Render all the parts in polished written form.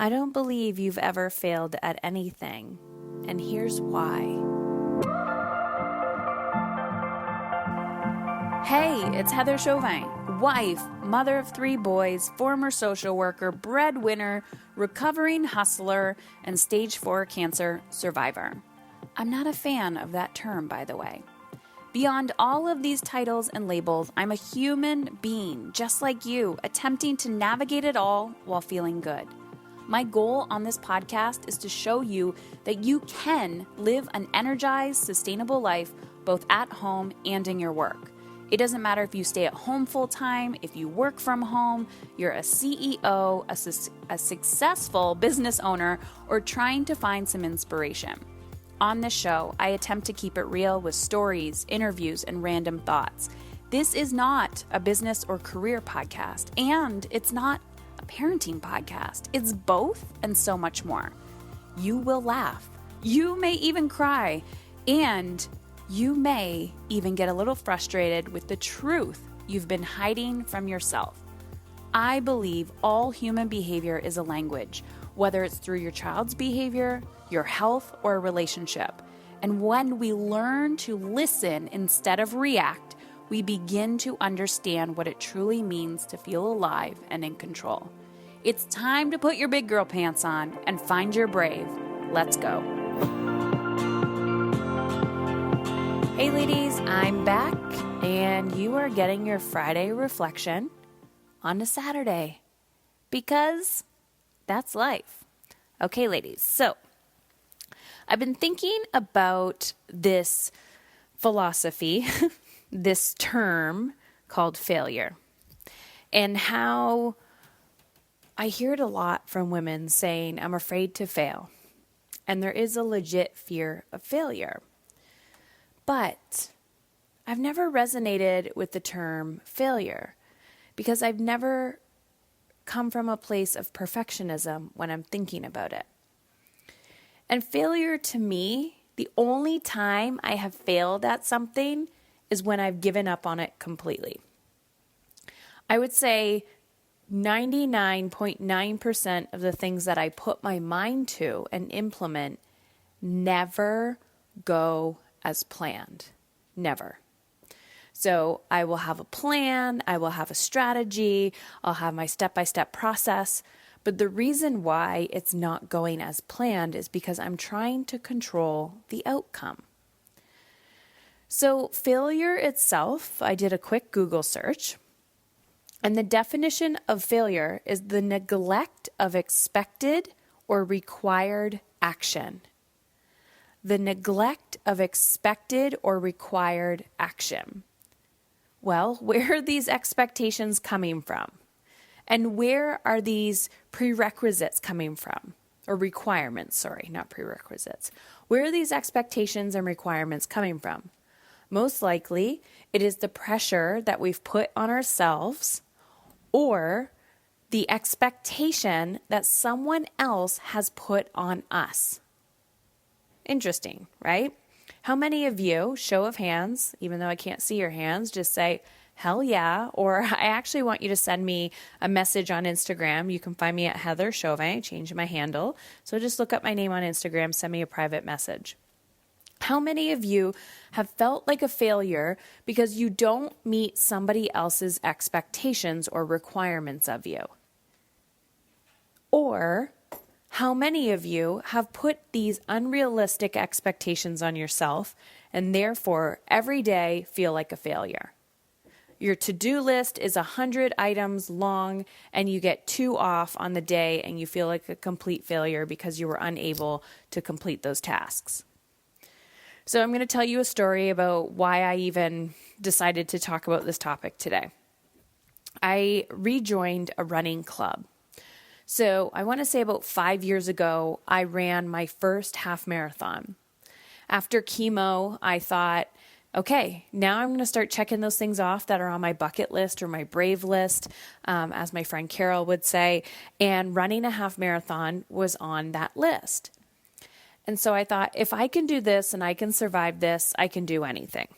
I don't believe you've ever failed at anything, and here's why. Hey, it's Heather Chauvin, wife, mother of 3 boys, former social worker, breadwinner, recovering hustler, and stage 4 cancer survivor. I'm not a fan of that term, by the way. Beyond all of these titles and labels, I'm a human being, just like you, attempting to navigate it all while feeling good. My goal on this podcast is to show you that you can live an energized, sustainable life both at home and in your work. It doesn't matter if you stay at home full time, if you work from home, you're a CEO, a successful business owner, or trying to find some inspiration. On this show, I attempt to keep it real with stories, interviews, and random thoughts. This is not a business or career podcast, and it's not a parenting podcast. It's both and so much more. You will laugh. You may even cry, and you may even get a little frustrated with the truth you've been hiding from yourself. I believe all human behavior is a language, whether it's through your child's behavior, your health, or a relationship. And when we learn to listen instead of react, we begin to understand what it truly means to feel alive and in control. It's time to put your big girl pants on and find your brave. Let's go. Hey ladies, I'm back, and you are getting your Friday reflection on a Saturday, because that's life. Okay, ladies, so I've been thinking about this philosophy, this term called failure, and how I hear it a lot from women saying, I'm afraid to fail. And there is a legit fear of failure. But I've never resonated with the term failure because I've never come from a place of perfectionism when I'm thinking about it. And failure to me, the only time I have failed at something is when I've given up on it completely. I would say 99.9% of the things that I put my mind to and implement never go as planned. Never. So I will have a plan, I will have a strategy, I'll have my step-by-step process, but the reason why it's not going as planned is because I'm trying to control the outcome. So failure itself, I did a quick Google search, and the definition of failure is the neglect of expected or required action. The neglect of expected or required action. Well, where are these expectations coming from? And where are these prerequisites coming from? Or requirements, sorry, not prerequisites. Where are these expectations and requirements coming from? Most likely, it is the pressure that we've put on ourselves or the expectation that someone else has put on us. Interesting, right? How many of you, show of hands, even though I can't see your hands, just say, hell yeah, or I actually want you to send me a message on Instagram. You can find me at Heather Chauvin, change my handle. So just look up my name on Instagram, send me a private message. How many of you have felt like a failure because you don't meet somebody else's expectations or requirements of you? Or how many of you have put these unrealistic expectations on yourself and therefore every day feel like a failure? Your to-do list is 100 items long and you get 2 off on the day and you feel like a complete failure because you were unable to complete those tasks. So I'm going to tell you a story about why I even decided to talk about this topic today. I rejoined a running club. So I want to say about 5 years ago, I ran my first half marathon. After chemo, I thought, okay, now I'm going to start checking those things off that are on my bucket list or my brave list, as my friend Carol would say, and running a half marathon was on that list. And so I thought, if I can do this and I can survive this, I can do anything.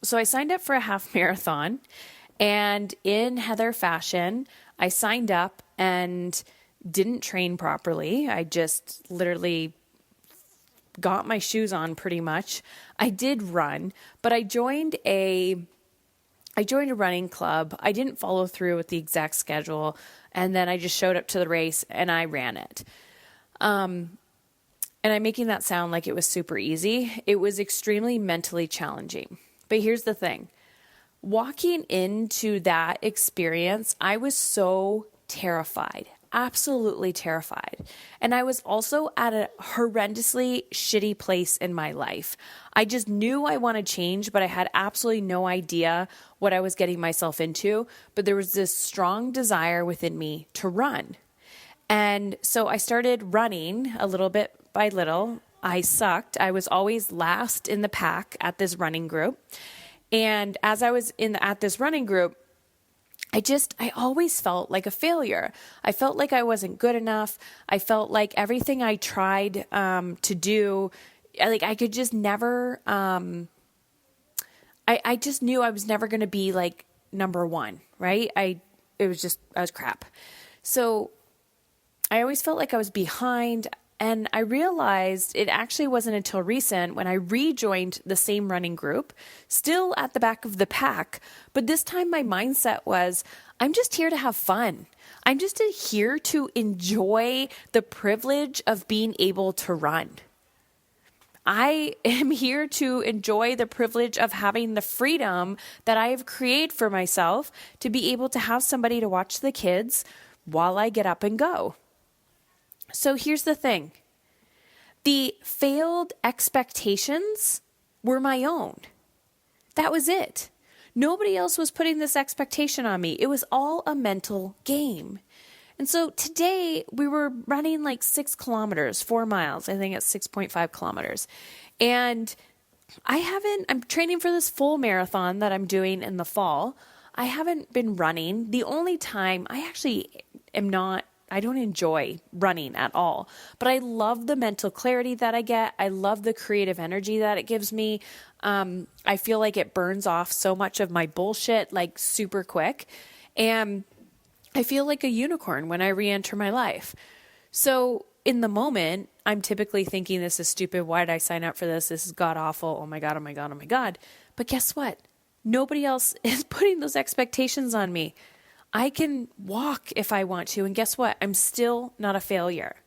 So I signed up for a half marathon, and in Heather fashion, I signed up and didn't train properly. I just literally got my shoes on pretty much. I did run, but I joined a running club. I didn't follow through with the exact schedule. And then I just showed up to the race and I ran it. And I'm making that sound like it was super easy. It was extremely mentally challenging. But here's the thing. Walking into that experience, I was so terrified, absolutely terrified. And I was also at a horrendously shitty place in my life. I just knew I wanted change, but I had absolutely no idea what I was getting myself into. But there was this strong desire within me to run. And so I started running a little bit by little. I sucked. I was always last in the pack at this running group. And as I was at this running group, I always felt like a failure. I felt like I wasn't good enough. I felt like everything I tried to do, like I could just never, I just knew I was never going to be like number one, right? I was crap. So I always felt like I was behind. And I realized it actually wasn't until recent when I rejoined the same running group, still at the back of the pack. But this time my mindset was, I'm just here to have fun. I'm just here to enjoy the privilege of being able to run. I am here to enjoy the privilege of having the freedom that I have created for myself to be able to have somebody to watch the kids while I get up and go. So here's the thing. The failed expectations were my own. That was it. Nobody else was putting this expectation on me. It was all a mental game. And so today we were running like 6 kilometers, 4 miles. I think it's 6.5 kilometers. And I'm training for this full marathon that I'm doing in the fall. I haven't been running. The only time I don't enjoy running at all, but I love the mental clarity that I get. I love the creative energy that it gives me. I feel like it burns off so much of my bullshit like super quick. And I feel like a unicorn when I re-enter my life. So in the moment, I'm typically thinking this is stupid. Why did I sign up for this? This is god awful. Oh my God, oh my God, oh my God. But guess what? Nobody else is putting those expectations on me. I can walk if I want to. And guess what? I'm still not a failure.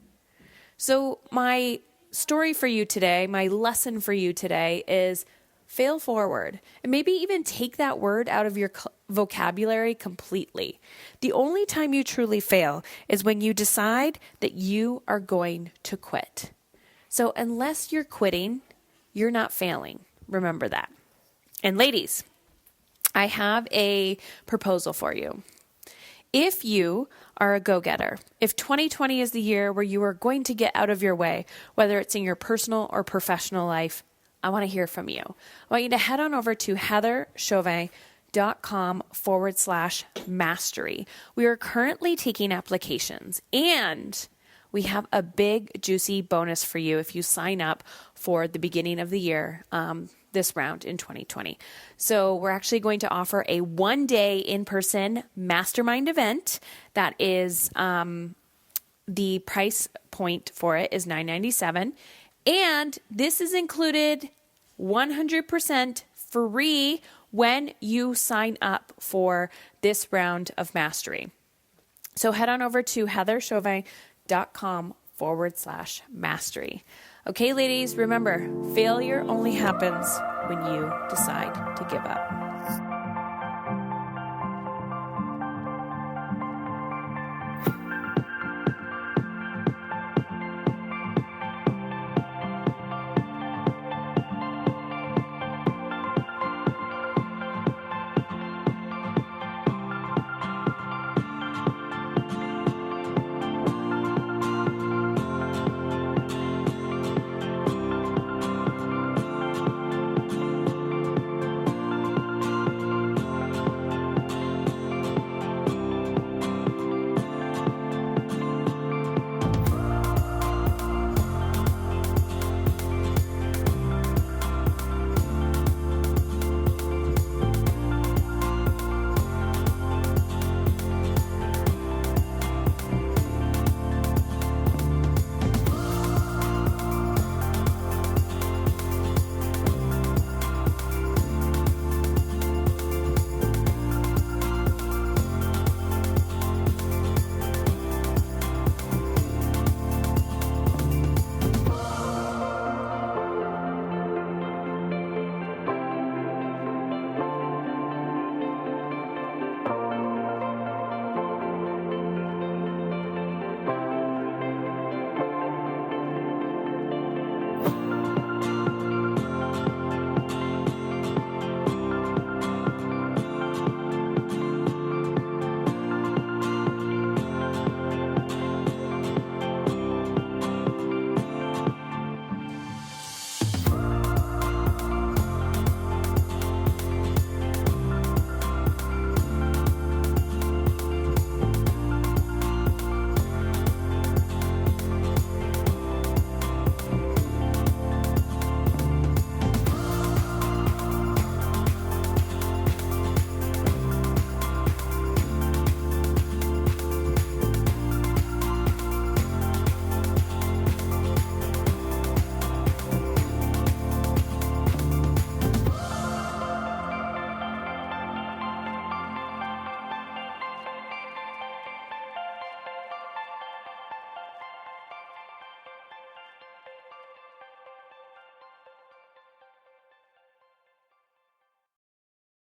So my story for you today, my lesson for you today is fail forward. And maybe even take that word out of your vocabulary completely. The only time you truly fail is when you decide that you are going to quit. So unless you're quitting, you're not failing. Remember that. And ladies, I have a proposal for you. If you are a go-getter, if 2020 is the year where you are going to get out of your way, whether it's in your personal or professional life, I want to hear from you. I want you to head on over to heatherchauvin.com/mastery. We are currently taking applications, and we have a big, juicy bonus for you if you sign up for the beginning of the year, this round in 2020. So we're actually going to offer a 1-day in-person mastermind event that is, the price point for it is $997. And this is included 100% free when you sign up for this round of mastery. So head on over to heatherchauvin.com/mastery. Okay, ladies, remember, failure only happens when you decide to give up.